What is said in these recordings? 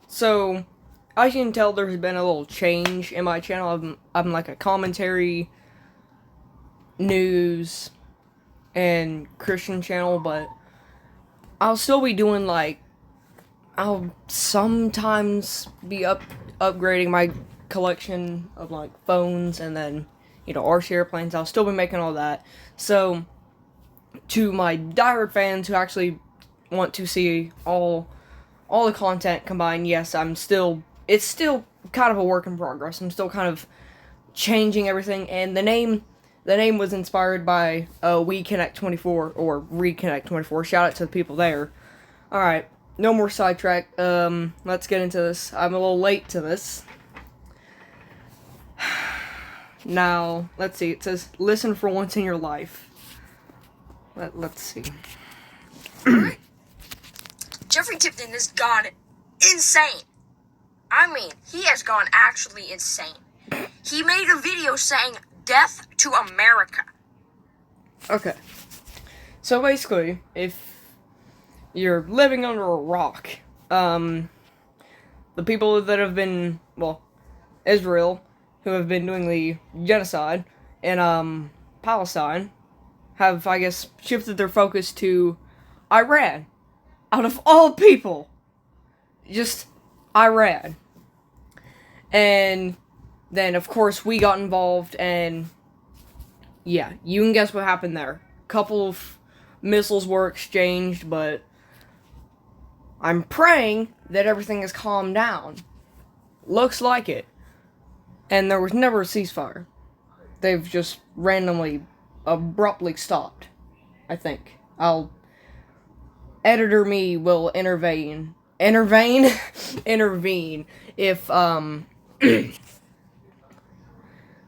So, as you can tell, there's been a little change in my channel. I'm like a commentary, news, and Christian channel, but I'll still be doing like I'll sometimes be upgrading my collection of like phones and then RC airplanes. I'll still be making all that. So to my diehard fans who actually want to see all the content combined, yes, it's still kind of a work in progress. I'm still kind of changing everything, and the name was inspired by WeConnect 24 or Reconnect 24. Shout out to the people there. All right, no more sidetrack. Let's get into this. I'm a little late to this. Now, let's see. It says, listen for once in your life. Let's see. Jeffrey Tipton has gone insane. I mean, he has gone actually insane. He made a video saying, "Death to America." Okay. So basically, if you're living under a rock, the people that have been, Israel, who have been doing the genocide in, Palestine, have, I guess, shifted their focus to Iran. Out of all people. Just Iran. And then, of course, we got involved, and yeah, you can guess what happened there. A couple of missiles were exchanged, but I'm praying that everything has calmed down. Looks like it. And there was never a ceasefire. They've just randomly, abruptly stopped, I think. Editor me will intervene if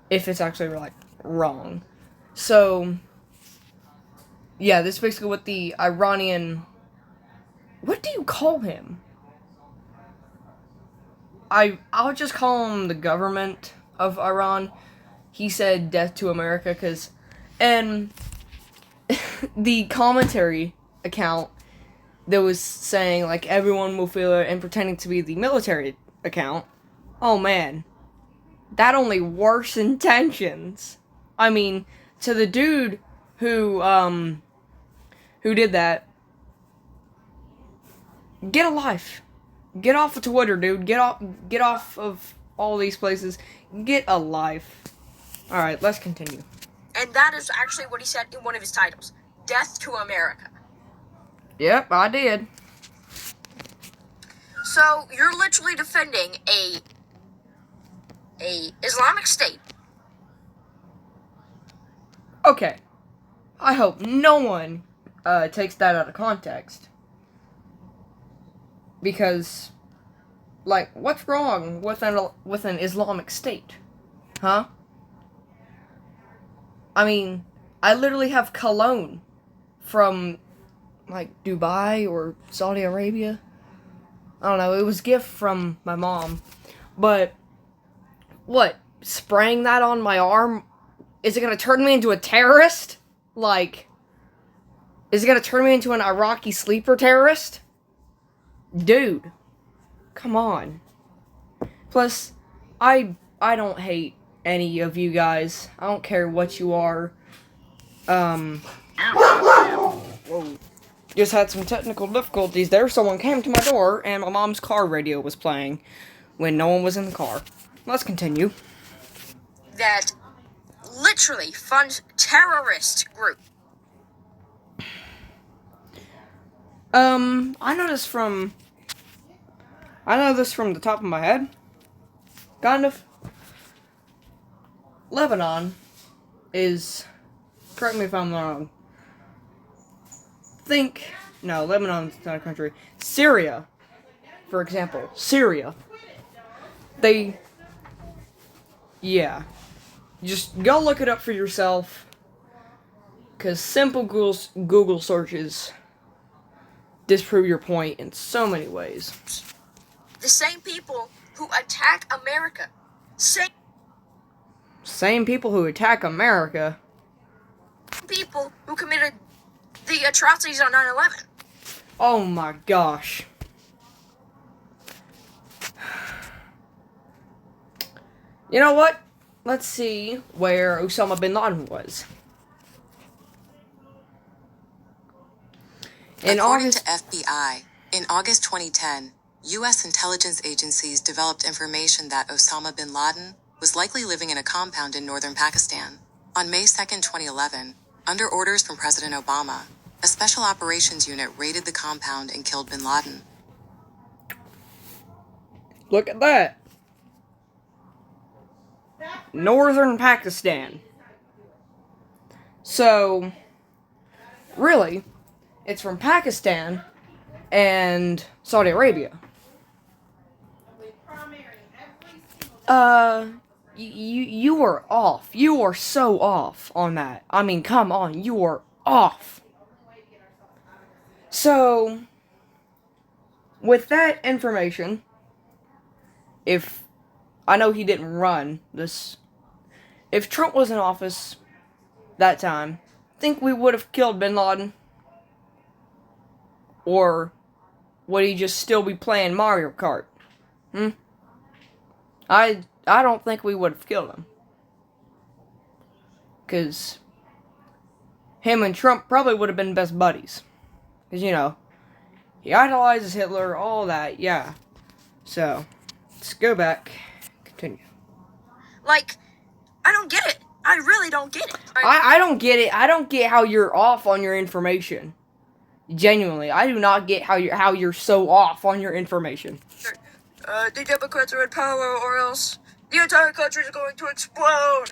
if it's actually like wrong. So yeah, this is basically what the Iranian, what do you call him? I'll just call him the government of Iran. He said death to America and the commentary account that was saying, like, everyone will feel it, and pretending to be the military account. Oh, man. That only worse intentions. I mean, to the dude who did that, get a life. Get off of Twitter, dude. Get off of all these places. Get a life. Alright, let's continue. And that is actually what he said in one of his titles. Death to America. Yep, I did. So, you're literally defending a Islamic State. Okay. I hope no one takes that out of context. Because, like, what's wrong with an Islamic State? Huh? I mean, I literally have cologne from, like, Dubai or Saudi Arabia. I don't know, it was a gift from my mom. But, what? Spraying that on my arm? Is it gonna turn me into a terrorist? Like, is it gonna turn me into an Iraqi sleeper terrorist? Dude. Come on. Plus, I don't hate any of you guys. I don't care what you are. Whoa. Just had some technical difficulties there. Someone came to my door, and my mom's car radio was playing when no one was in the car. Let's continue. That literally funds terrorist group. I know this from the top of my head. Kind of. Lebanon is, correct me if I'm wrong, no, Lebanon's not a country. Syria, for example. Syria. Yeah. Just go look it up for yourself. Because simple Google searches disprove your point in so many ways. The same people who attack America. Same people who attack America. People who committed the atrocities on 9/11. Oh my gosh. You know what? Let's see where Osama bin Laden was. According to FBI, in August 2010, U.S. intelligence agencies developed information that Osama bin Laden was likely living in a compound in northern Pakistan. On May 2, 2011, under orders from President Obama, a special operations unit raided the compound and killed bin Laden. Look at that. Northern Pakistan. So, really, it's from Pakistan and Saudi Arabia. You are off. You are so off on that. I mean, come on, you are off. So, with that information, if I know he didn't run this, if Trump was in office that time, think we would have killed bin Laden? Or would he just still be playing Mario Kart? I don't think we would have killed him. Because him and Trump probably would have been best buddies. Because, you know, he idolizes Hitler, all that, yeah. So, let's go back. Continue. Like, I don't get it. I really don't get it. I don't get it. I don't get how you're off on your information. Genuinely, I do not get how you're so off on your information. The Democrats are in power, or else the entire country is going to explode.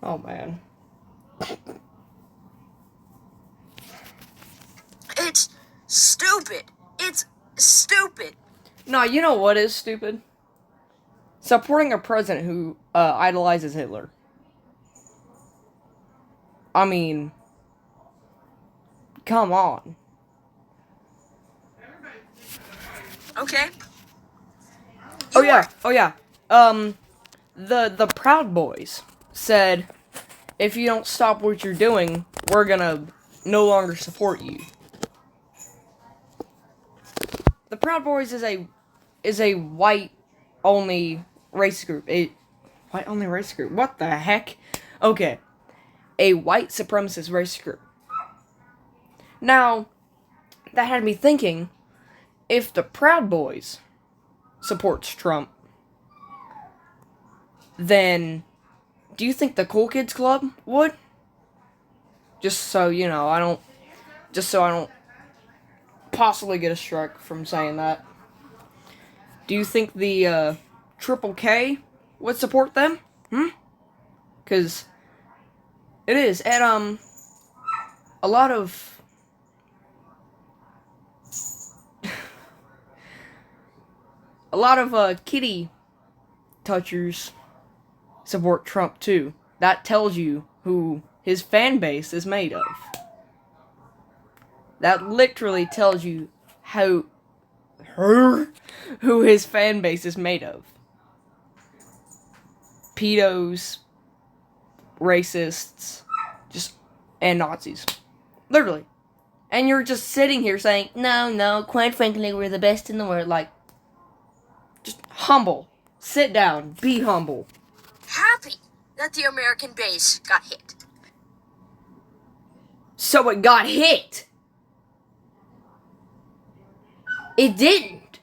Oh man. It's stupid. It's stupid. No, you know what is stupid? Supporting a president who idolizes Hitler. I mean, come on. Okay. Oh yeah. The Proud Boys said, if you don't stop what you're doing, we're gonna no longer support you. The Proud Boys is a white only race group. White only race group. What the heck? Okay. A white supremacist race group. Now, that had me thinking, if the Proud Boys supports Trump, then do you think the Cool Kids Club would? Just so you know, I don't possibly get a strike from saying that. Do you think the Triple K would support them? Because it is at a lot of kitty touchers support Trump too. That tells you who his fan base is made of. That literally tells you who his fan base is made of. Pedos, racists, and Nazis. Literally. And you're just sitting here saying, no, quite frankly, we're the best in the world. Like, just humble. Sit down. Be humble. Happy that the American base got hit. So it got hit. It didn't.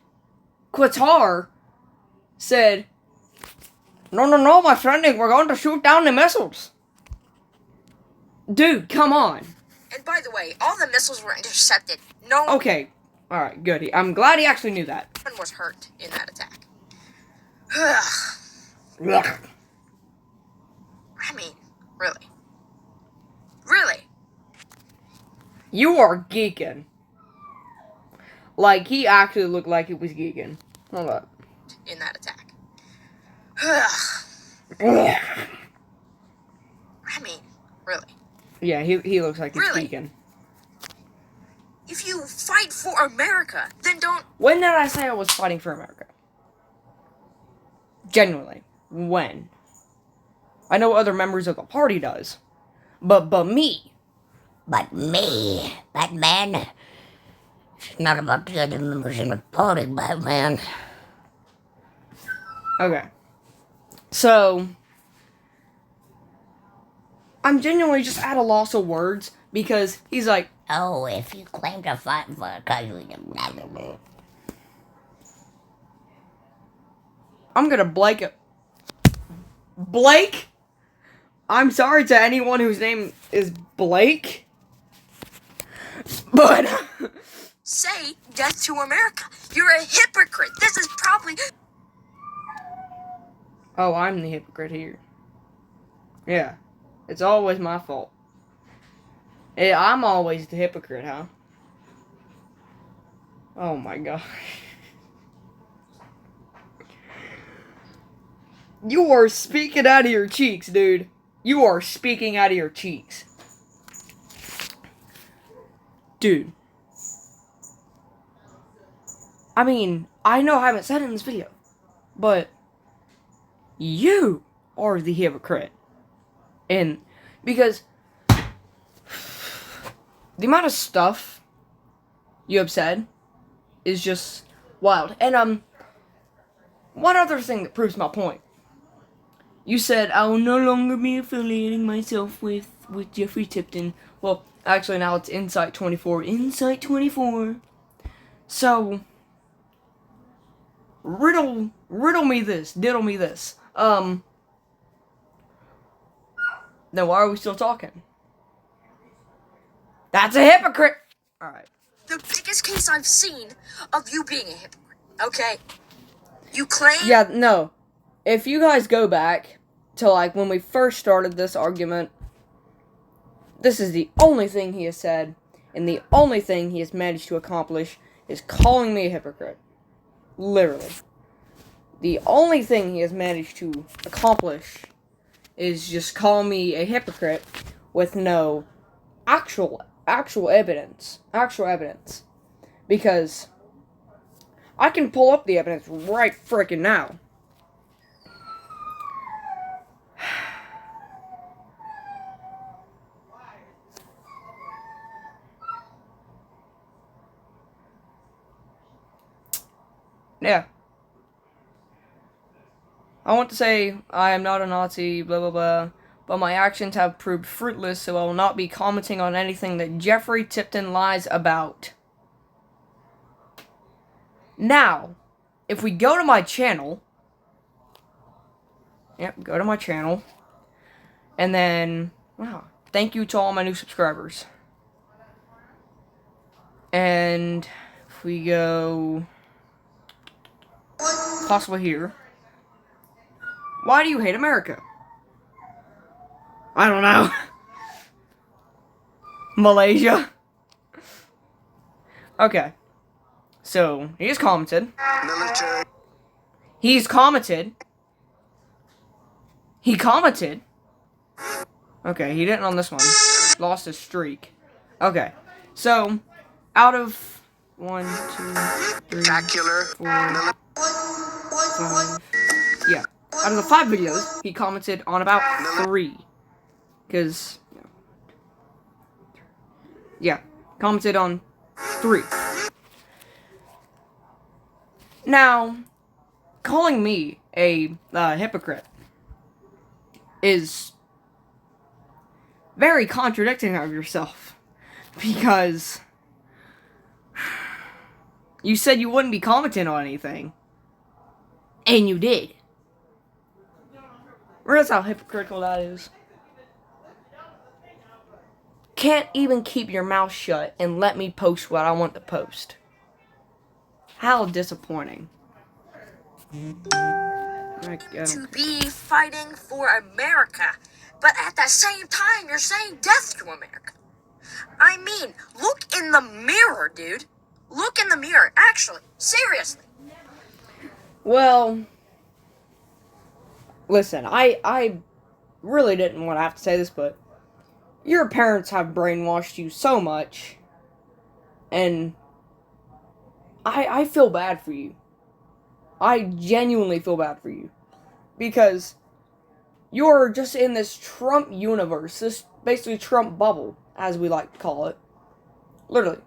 Qatar said, no, my friend, we're going to shoot down the missiles. Dude, come on. And by the way, all the missiles were intercepted. No Okay, alright, good. I'm glad he actually knew that. one was hurt in that attack. Ugh. I mean, really? Really? You are geeking. Like, he actually looked like he was geeking. Hold up. In that attack. Ugh. I mean, really? Yeah, he looks like he's Really? geeking. If you fight for America, then don't... When did I say I was fighting for America? Genuinely. When? I know other members of the party does. But me. But me, Batman, it's not about the other members in the party, Batman. Okay. So, I'm genuinely just at a loss of words because he's like, Oh, if you claim to fight for a country, I'm gonna Blake it. Blake? I'm sorry to anyone whose name is Blake. But Say death to America. You're a hypocrite. This is probably. oh, I'm the hypocrite here. Yeah. It's always my fault. Yeah, I'm always the hypocrite, huh? Oh my god. You are speaking out of your cheeks, dude. You are speaking out of your cheeks. Dude. I mean, I know I haven't said it in this video, but you are the hypocrite. And because the amount of stuff you have said is just wild. And one other thing that proves my point. You said I will no longer be affiliating myself with Jeffrey Tipton. Well, actually now it's Insight 24. Insight 24. So riddle me this, diddle me this. Then why are we still talking? That's a hypocrite! Alright. The biggest case I've seen of you being a hypocrite. Okay? You claim. Yeah, no. If you guys go back to, like, when we first started this argument, this is the only thing he has said, and the only thing he has managed to accomplish is calling me a hypocrite. Literally. The only thing he has managed to accomplish is just call me a hypocrite with no actual evidence. Actual evidence. Because I can pull up the evidence right frickin' now. Yeah. I want to say I am not a Nazi, blah blah blah, but my actions have proved fruitless, so I will not be commenting on anything that Jeffrey Tipton lies about. Now, if we go to my channel, go to my channel, and then, wow, thank you to all my new subscribers. And if we go possibly here. Why do you hate America? I don't know. Malaysia. Okay. So, he's commented. He's commented. He commented. Okay, he didn't on this one. Lost his streak. Okay. So, out of 1, 2, 3, 4, 5. Yeah. Out of the 5 videos, he commented on about 3. Because, yeah, commented on 3. Now, calling me a hypocrite is very contradicting of yourself. Because you said you wouldn't be commenting on anything. And you did. Realize how hypocritical that is. Can't even keep your mouth shut and let me post what I want to post. How disappointing. To be fighting for America, but at the same time, you're saying death to America. I mean, look in the mirror, dude. Look in the mirror. Actually, seriously. Well, listen, I really didn't want to have to say this, but your parents have brainwashed you so much, and I feel bad for you. I genuinely feel bad for you. Because you're just in this Trump universe, basically Trump bubble, as we like to call it. Literally.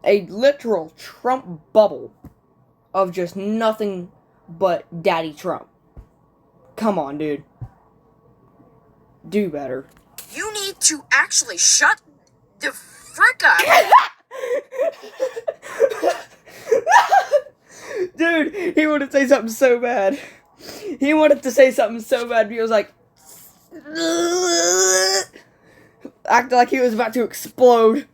A literal Trump bubble of just nothing but Daddy Trump. Come on, dude. Do better. You need to actually shut the frick up. Dude, he wanted to say something so bad. He wanted to say something so bad. He was like, acting like he was about to explode.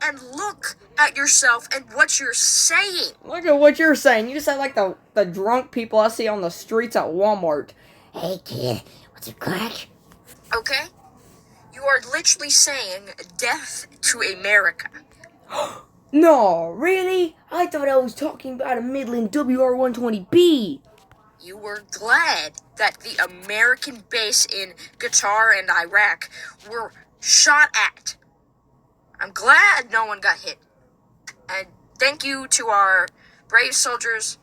And look at yourself and what you're saying. Look at what you're saying. You sound like the drunk people I see on the streets at Walmart. Hey, kid, what's a crack? Okay? You are literally saying death to America. No, really? I thought I was talking about a Midland WR-120B. You were glad that the American base in Qatar and Iraq were shot at. I'm glad no one got hit. And thank you to our brave soldiers,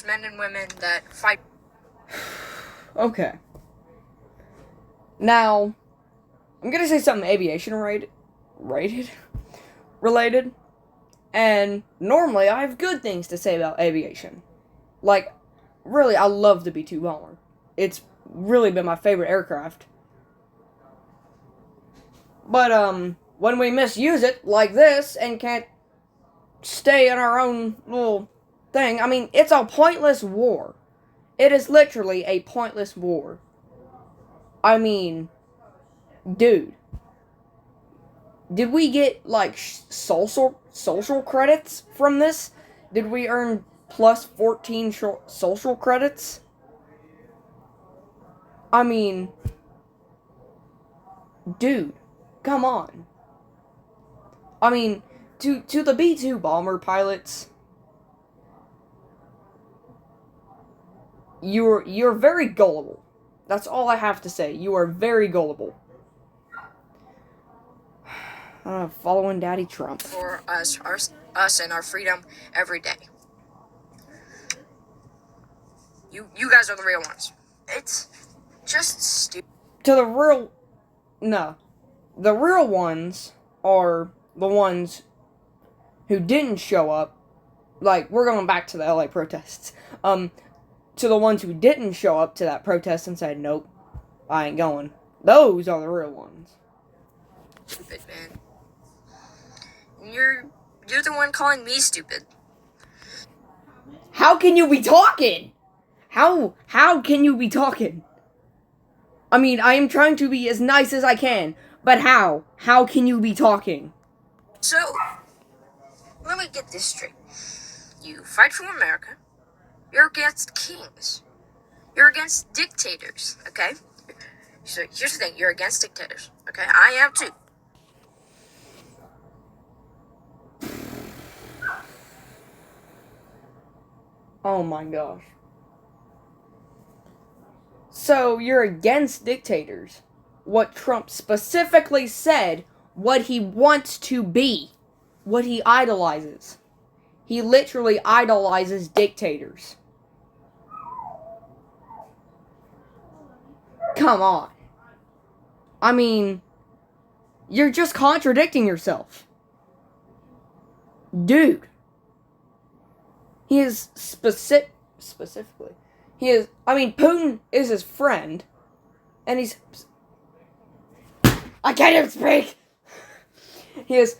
men and women that fight. Okay. Now, I'm gonna say something aviation related. And normally I have good things to say about aviation. Like, really, I love the B-2 bomber. It's really been my favorite aircraft. But, when we misuse it like this and can't stay in our own little thing, I mean, it's a pointless war. It is literally a pointless war. I mean, dude. Did we get, like, social credits from this? Did we earn plus 14 social credits? I mean, dude, come on. I mean, to the B-2 bomber pilots, you're very gullible. That's all I have to say. You are very gullible. Following Daddy Trump. For us and our freedom every day. You guys are the real ones. It's just stupid. The real ones are the ones who didn't show up. Like, we're going back to the LA protests. To the ones who didn't show up to that protest and said, nope, I ain't going. Those are the real ones. Stupid, man. You're the one calling me stupid. How can you be talking? How can you be talking? I mean, I am trying to be as nice as I can, but how? How can you be talking? So, let me get this straight. You fight for America. You're against kings. You're against dictators, okay? So, here's the thing. You're against dictators, okay? I am too. Oh my gosh. So, you're against dictators. What Trump specifically said, what he wants to be, what he idolizes. He literally idolizes dictators. Come on. I mean, you're just contradicting yourself. Dude. He is specifically. Putin is his friend. And he's... I can't even speak! He has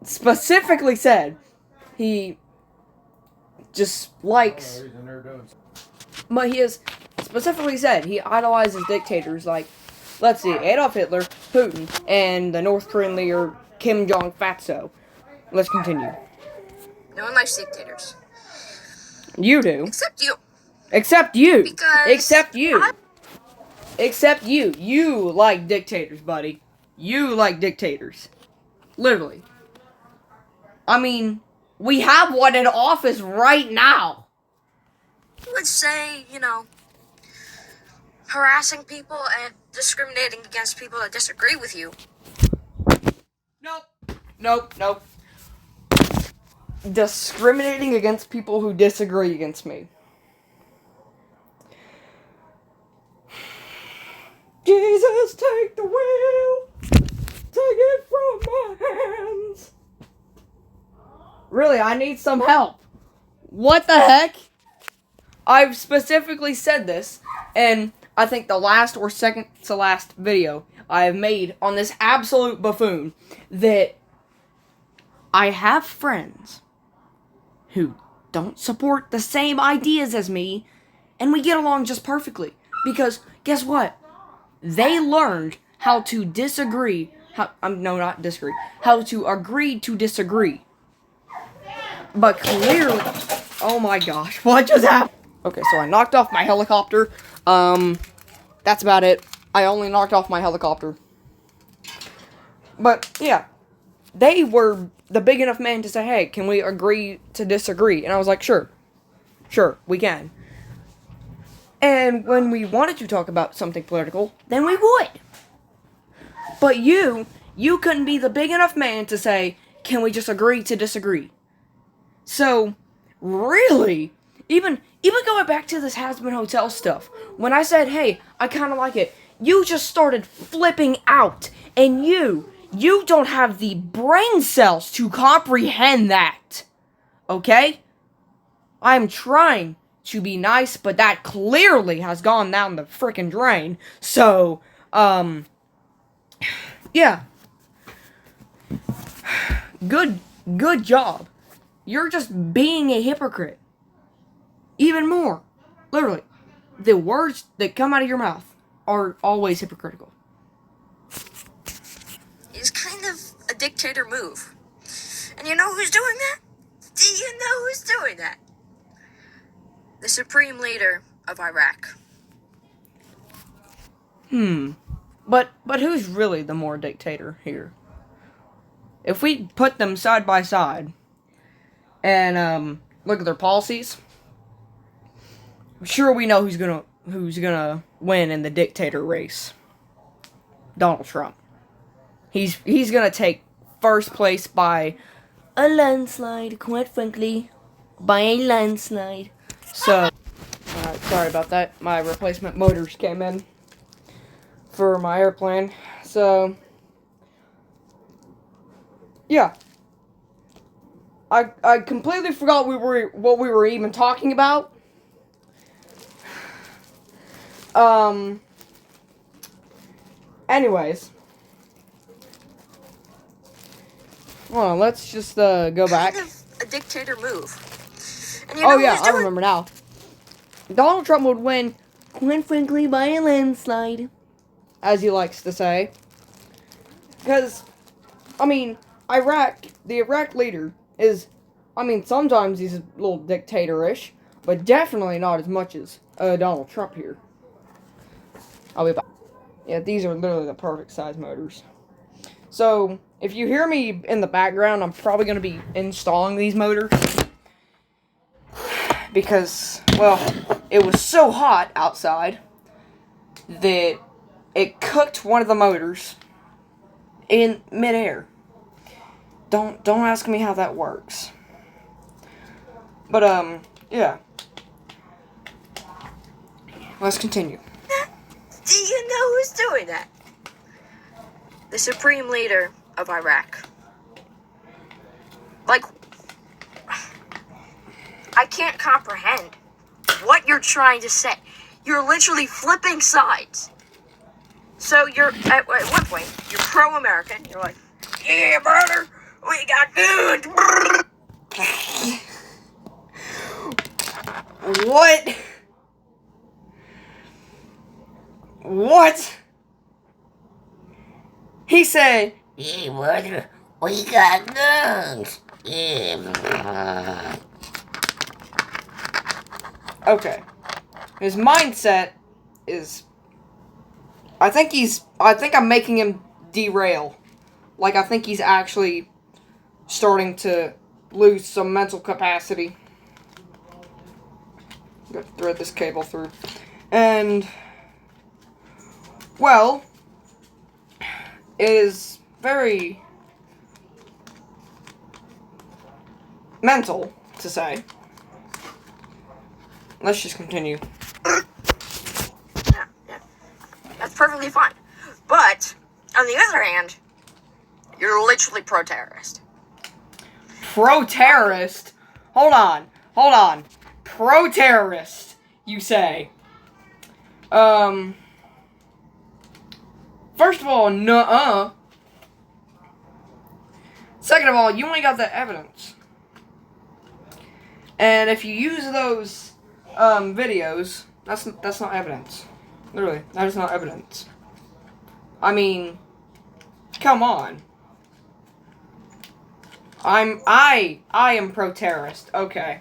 specifically said he just likes... But he has specifically said he idolizes dictators like, let's see, Adolf Hitler, Putin, and the North Korean leader Kim Jong-fatso. Let's continue. No one likes dictators. You do. Except you. Except you. Because Except you. Except you. You like dictators, buddy. You like dictators. Literally. I mean, we have one in office right now. I would say, harassing people and discriminating against people that disagree with you. Nope. Discriminating against people who disagree against me. Jesus, take the wheel. Take it from my hands. Really, I need some help. What the heck? I've specifically said this, and I think the last or second to last video I have made on this absolute buffoon, that I have friends who don't support the same ideas as me, and we get along just perfectly. Because, guess what? They learned how to disagree. Not disagree. How to agree to disagree. But clearly... Oh my gosh, what just happened? Okay, so I knocked off my helicopter. That's about it. I only knocked off my helicopter. But, yeah. They were the big enough man to say, hey, can we agree to disagree? And I was like, sure. Sure, we can. And when we wanted to talk about something political, then we would. But you couldn't be the big enough man to say, can we just agree to disagree? So, really, even going back to this Has-Been Hotel stuff, when I said, hey, I kind of like it, you just started flipping out. And you don't have the brain cells to comprehend that. Okay? I'm trying to be nice, but that clearly has gone down the frickin' drain. So, yeah. Good job. You're just being a hypocrite. Even more. Literally. The words that come out of your mouth are always hypocritical. It's kind of a dictator move. And you know who's doing that? Do you know who's doing that? The supreme leader of Iraq. But who's really the more dictator here? If we put them side by side and look at their policies, I'm sure we know who's gonna win in the dictator race. Donald Trump. He's gonna take first place by a landslide, quite frankly. By a landslide. So, sorry about that. My replacement motors came in for my airplane. So, yeah. I completely forgot what we were even talking about. Anyways. Well, let's just go back. Kind of a dictator move. And you know Yeah, who's I doing remember now. Donald Trump would win, quite frankly, by a landslide, as he likes to say. Because, the Iraq leader is, sometimes he's a little dictatorish, but definitely not as much as Donald Trump here. I'll be back. Yeah, these are literally the perfect size motors. So, if you hear me in the background, I'm probably going to be installing these motors. Because, well, it was so hot outside that it cooked one of the motors in midair. Don't ask me how that works. But, yeah. Let's continue. Do you know who's doing that? The supreme leader of Iraq. Like, I can't comprehend what you're trying to say. You're literally flipping sides. So you're, at one point, you're pro-American. You're like, yeah, brother, we got good. What? What? He said, Hey, brother, we got guns. Yeah. okay. His mindset is, I think I'm making him derail. Like, I think he's actually starting to lose some mental capacity. Got to thread this cable through. And, well, it is very mental to say. Let's just continue. Yeah. perfectly fine. But, on the other hand, you're literally pro-terrorist. Pro-terrorist? Hold on. Pro-terrorist, you say. First of all, nuh-uh. Second of all, you ain't got the evidence. And if you use those, videos, that's not evidence. Literally, that is not evidence. I mean, come on. I am pro-terrorist. Okay.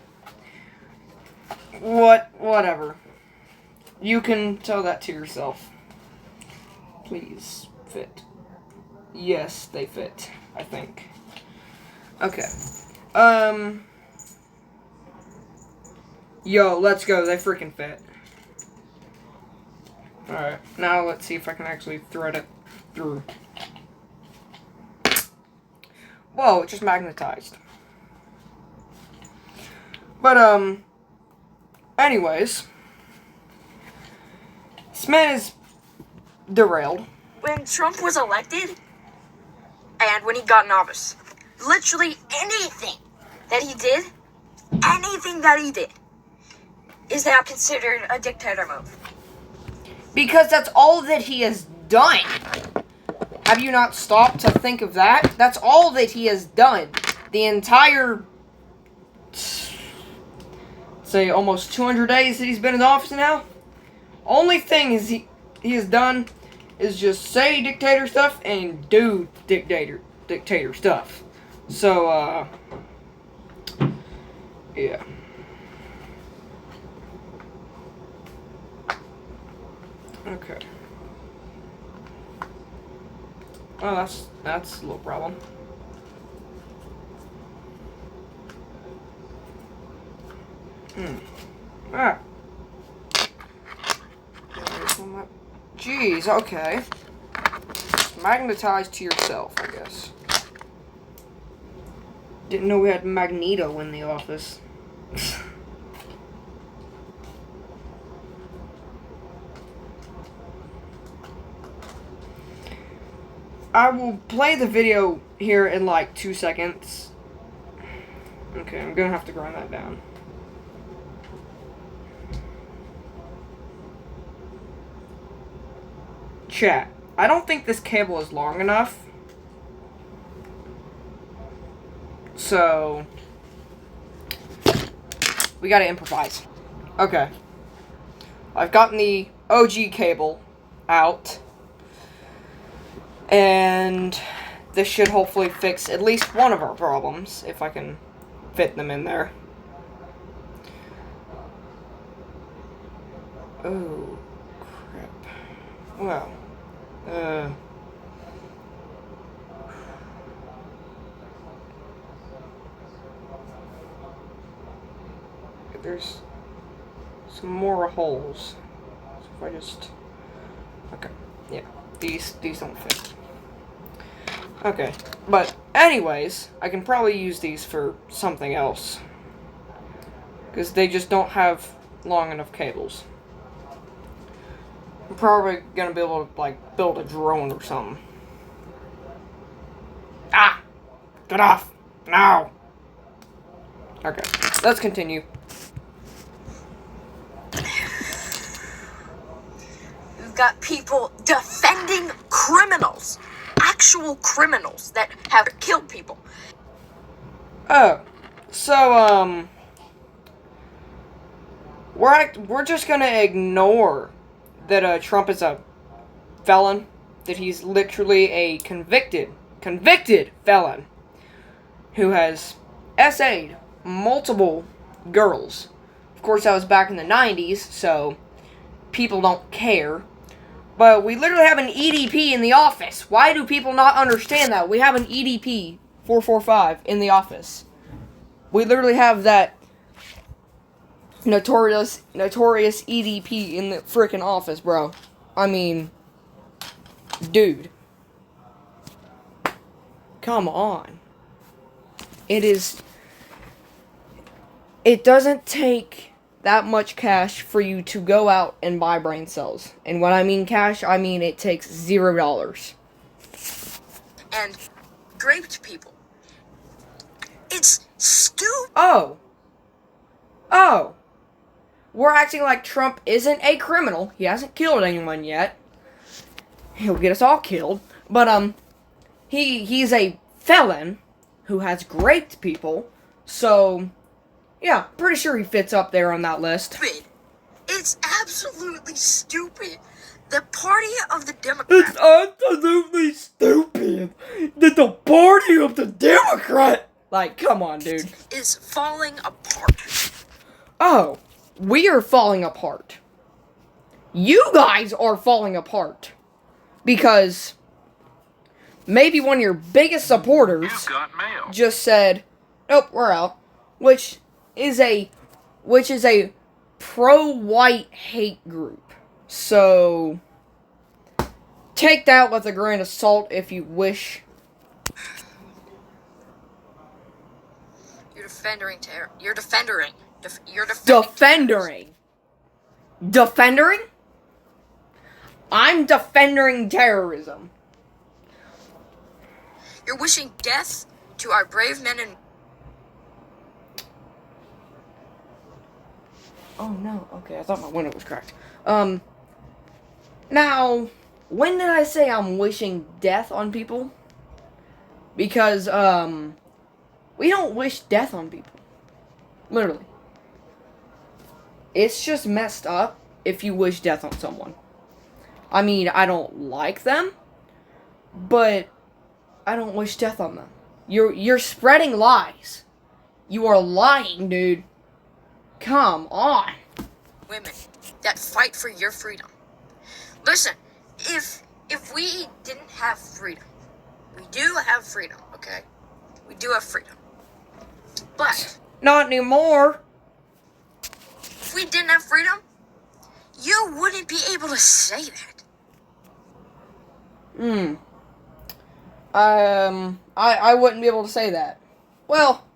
Whatever. You can tell that to yourself. Please fit. Yes, they fit, I think. Okay. Yo, let's go. They freaking fit. Alright, now let's see if I can actually thread it through. Whoa, it just magnetized. But, anyways. This man is derailed. When Trump was elected, and when he got in office, literally anything that he did, is now considered a dictator move. Because that's all that he has done. Have you not stopped to think of that? That's all that he has done. The entire, say, almost 200 days that he's been in office now. Only thing is he has done is just say dictator stuff and do dictator stuff. So, yeah. Okay. Well, that's a little problem. Ah. Jeez, okay. Magnetized to yourself, I guess. Didn't know we had Magneto in the office. I will play the video here in like 2 seconds. Okay, I'm gonna have to grind that down. Chat. I don't think this cable is long enough. So, we gotta improvise. Okay. I've gotten the OG cable out. And this should hopefully fix at least one of our problems, if I can fit them in there. Oh, crap. Well, there's some more holes. So if I just... Okay, yeah. These don't fit. Okay, but anyways, I can probably use these for something else. Because they just don't have long enough cables. I'm probably gonna be able to, like, build a drone or something. Ah! Get off! Now! Okay, let's continue. We've got people defending criminals. Actual criminals that have killed people. Oh, so, we're just gonna ignore that, Trump is a felon, that he's literally a convicted felon, who has SA'd multiple girls. Of course, that was back in the 90s, so people don't care. But we literally have an EDP in the office. Why do people not understand that? We have an EDP 445 in the office. We literally have that notorious EDP in the freaking office, bro. I mean, dude. Come on. It doesn't take that much cash for you to go out and buy brain cells. And when I mean cash, I mean it takes $0. And raped people. It's stupid. Oh. We're acting like Trump isn't a criminal. He hasn't killed anyone yet. He'll get us all killed. But, he's a felon who has raped people. So, yeah, pretty sure he fits up there on that list. It's absolutely stupid. The party of the Democrats. It's absolutely stupid that the party of the Democrat. Like, come on, dude. Is falling apart. Oh, we are falling apart. You guys are falling apart. Because maybe one of your biggest supporters just said, nope, we're out. Which is a pro-white hate group. So take that with a grain of salt if you wish. You're defending terror. You're defending. Defendering? I'm defending terrorism. You're wishing death to our brave men and... Oh no, okay, I thought my window was cracked. Now, when did I say I'm wishing death on people? Because, we don't wish death on people. Literally. It's just messed up if you wish death on someone. I mean, I don't like them, but I don't wish death on them. You're spreading lies. You are lying, dude. Come on. Women that fight for your freedom. Listen, if we didn't have freedom, we do have freedom, okay? We do have freedom. But Not anymore. if we didn't have freedom, you wouldn't be able to say that. I wouldn't be able to say that. Well,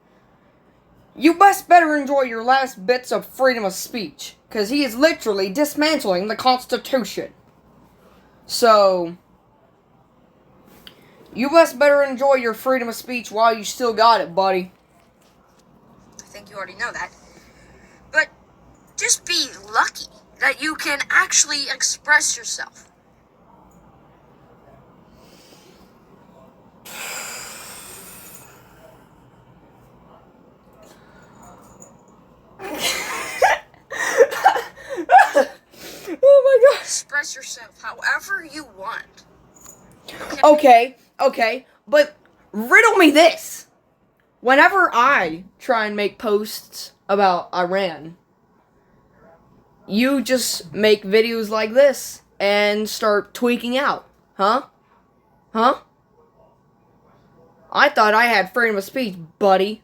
you best better enjoy your last bits of freedom of speech, because he is literally dismantling the Constitution. So, you best better enjoy your freedom of speech while you still got it, buddy. I think you already know that. But just be lucky that you can actually express yourself. Oh my god. Express yourself however you want. Okay, but riddle me this. Whenever I try and make posts about Iran, you just make videos like this and start tweaking out, huh? I thought I had freedom of speech, buddy.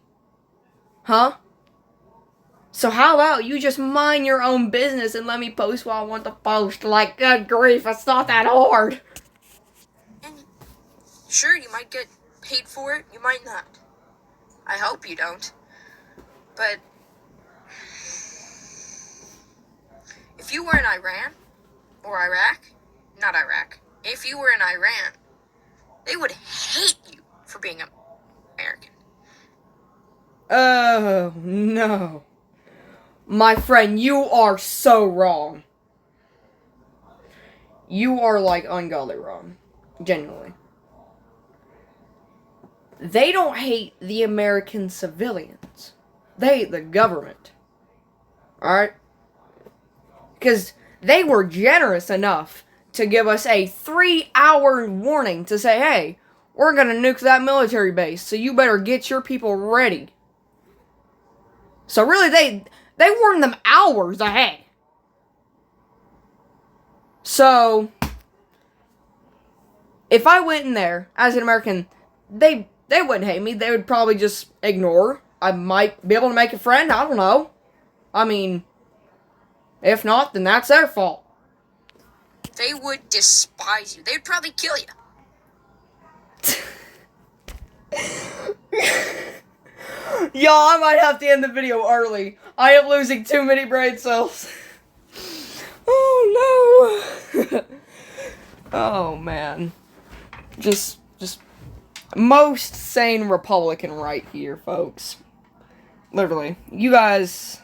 Huh? So how about you just mind your own business and let me post what I want to post? Like, good grief, it's not that hard. And sure, you might get paid for it, you might not. I hope you don't. But if you were in Iran, or Iraq, not Iraq, if you were in Iran, they would hate you for being American. Oh, no. My friend, you are so wrong. You are, like, ungodly wrong. Genuinely. They don't hate the American civilians. They hate the government. Alright? Because they were generous enough to give us a 3-hour warning to say, hey, we're gonna nuke that military base, so you better get your people ready. So really, they warned them hours ahead. So, if I went in there as an American, they wouldn't hate me. They would probably just ignore. I might be able to make a friend. I don't know. I mean, if not, then that's their fault. They would despise you. They'd probably kill you. Yo, I might have to end the video early. I am losing too many brain cells. Oh no. Oh man. Just most sane Republican right here, folks. Literally. You guys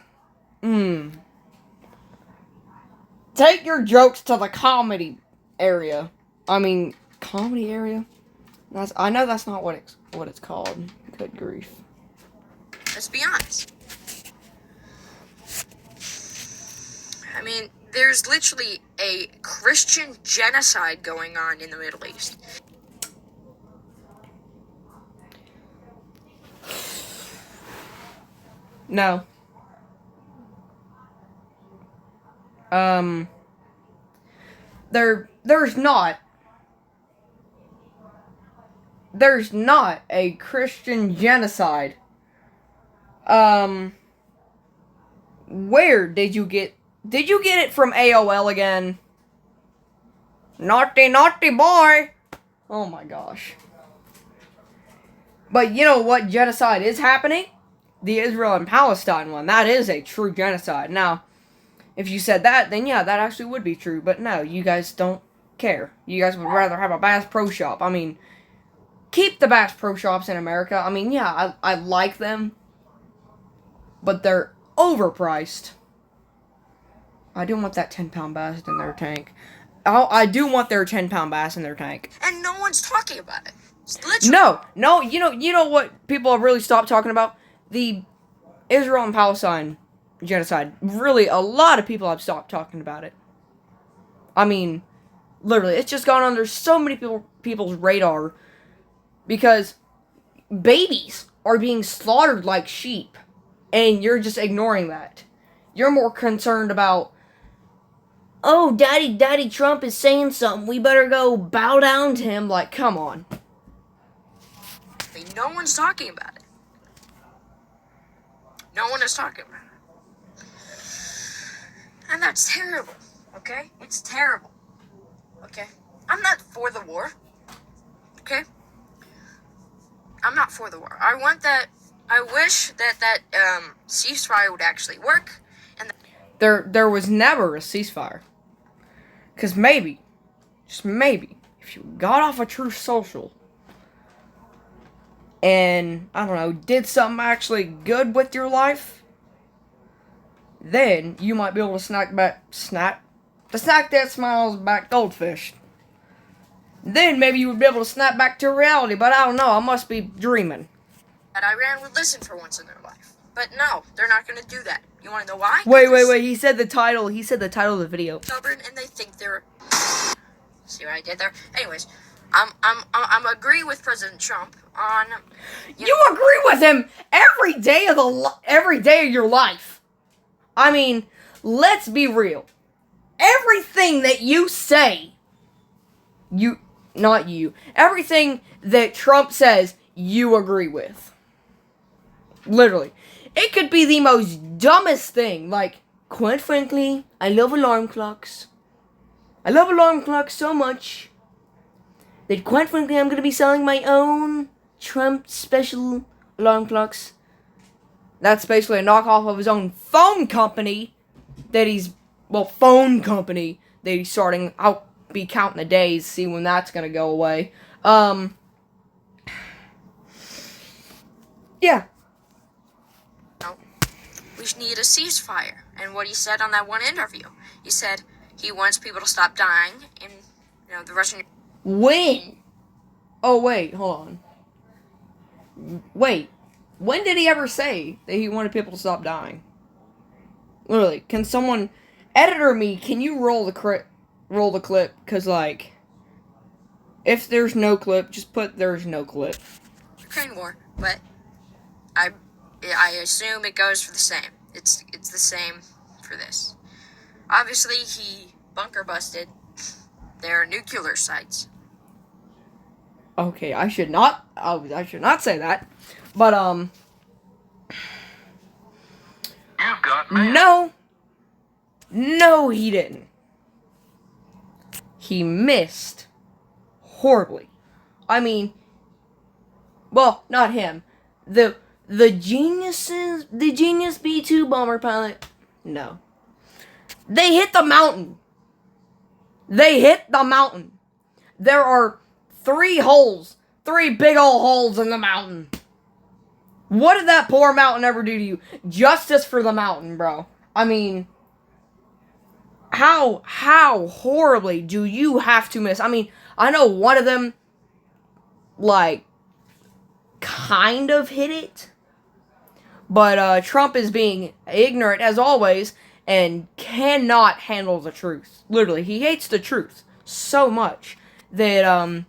take your jokes to the comedy area. I mean, comedy area? I know that's not what it's called. Good grief. Let's be honest. I mean, there's literally a Christian genocide going on in the Middle East. No. There's not. There's not a Christian genocide. Where did you get it from AOL again? Naughty, naughty boy! Oh my gosh. But you know what genocide is happening? The Israel and Palestine one. That is a true genocide. Now, if you said that, then yeah, that actually would be true. But no, you guys don't care. You guys would rather have a Bass Pro Shop. I mean, keep the Bass Pro Shops in America. I mean, yeah, I like them. But they're overpriced. I do want that 10-pound bass in their tank. I do want their 10-pound bass in their tank. And no one's talking about it. It's literally... No, you know what people have really stopped talking about? The Israel and Palestine genocide. Really, a lot of people have stopped talking about it. I mean, literally, it's just gone under so many people's radar because babies are being slaughtered like sheep, and you're just ignoring that. You're more concerned about, oh, Daddy Trump is saying something, we better go bow down to him. Like, come on. No one's talking about it. No one is talking about it. And that's terrible, okay? It's terrible, okay? I'm not for the war, okay? I'm not for the war. I wish that ceasefire would actually work. And there was never a ceasefire. Because maybe, just maybe, if you got off a Truth Social and, I don't know, did something actually good with your life, then you might be able to snack that smiles back goldfish. Then maybe you would be able to snap back to reality, but I don't know, I must be dreaming. that Iran would listen for once in their life. But no, they're not going to do that. You want to know why? Wait, he said the title of the video. Stubborn, and they think they're... See what I did there? Anyways, I'm agree with President Trump on... You agree with him every day of your life. I mean, let's be real. Everything that you say, everything that Trump says, you agree with. Literally. It could be the most dumbest thing. Like, quite frankly, I love alarm clocks. I love alarm clocks so much that, quite frankly, I'm going to be selling my own Trump special alarm clocks. That's basically a knockoff of his own phone company that he's starting. I'll be counting the days, see when that's going to go away. Yeah. We need a ceasefire. And what he said on that one interview, he said he wants people to stop dying in, the Russian... When? Oh, wait, hold on. Wait. When did he ever say that he wanted people to stop dying? Literally, can someone... Editor me, can you roll the clip? Because, like, if there's no clip, just put there's no clip. Ukraine war, but I assume it goes for the same. It's the same for this. Obviously, he bunker busted their nuclear sites. Okay, I should not say that. But, You've got mail. No, he didn't. He missed horribly. I mean, well, not him. The the genius B-2 bomber pilot, no. They hit the mountain. There are 3 holes, 3 big old holes in the mountain. What did that poor mountain ever do to you? Justice for the mountain, bro. I mean, how horribly do you have to miss? I mean, I know one of them, like, kind of hit it. But Trump is being ignorant, as always, and cannot handle the truth. Literally, he hates the truth so much that,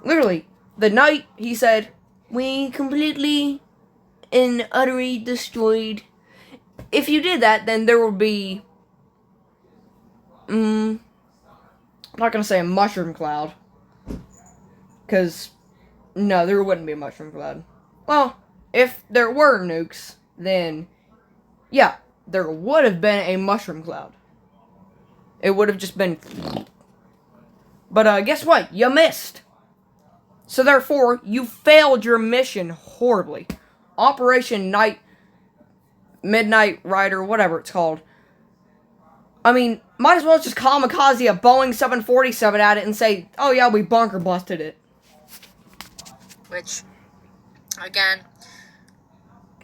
literally, the night he said, we completely and utterly destroyed. If you did that, then there would be, I'm not gonna say a mushroom cloud, because, no, there wouldn't be a mushroom cloud. Well, if there were nukes, then, yeah, there would have been a mushroom cloud. It would have just been, but, guess what? You missed. So therefore, you failed your mission horribly. Operation Midnight Rider, whatever it's called. I mean, might as well just kamikaze a Boeing 747 at it and say, oh yeah, we bunker busted it. Which, again,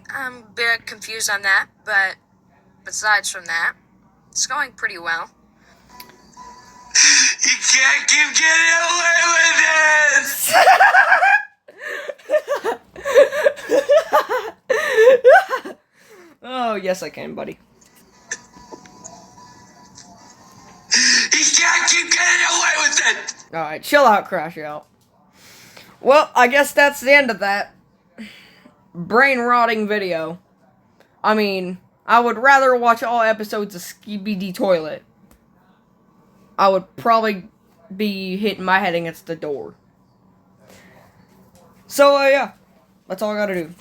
I'm a bit confused on that, but besides from that, it's going pretty well. You can't keep getting away with this! Oh, yes I can, buddy. You can't keep getting away with it! Alright, chill out, Crash Out. Well, I guess that's the end of that brain-rotting video. I mean, I would rather watch all episodes of Skibidi Toilet. I would probably be hitting my head against the door. So, yeah. That's all I gotta do.